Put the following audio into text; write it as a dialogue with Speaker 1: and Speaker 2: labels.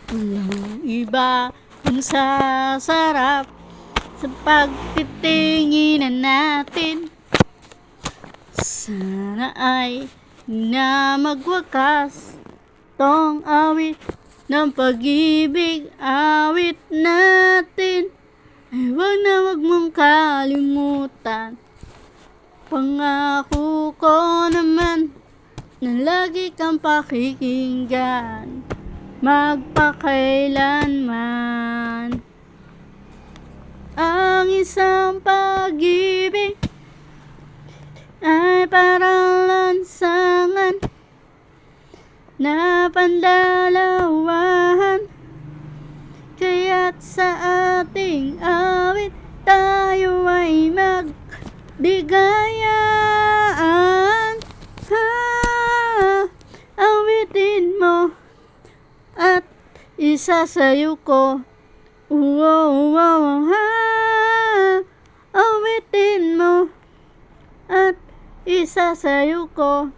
Speaker 1: Walang iba ang sasarap sa pagtitinginan natin. Sana ay na magwakas tong awit ng pag-ibig, awit natin. Ay wag mong kalimutan. Pangako ko naman na lagi kang pakikinggan magpakailanman. Ang isang pag-ibig ay parang lansangan na pandalawahan, kaya't sa ating awit tayo ay magbigayan. Awitin mo at isasayo ko. Awitin mo at isasayo ko.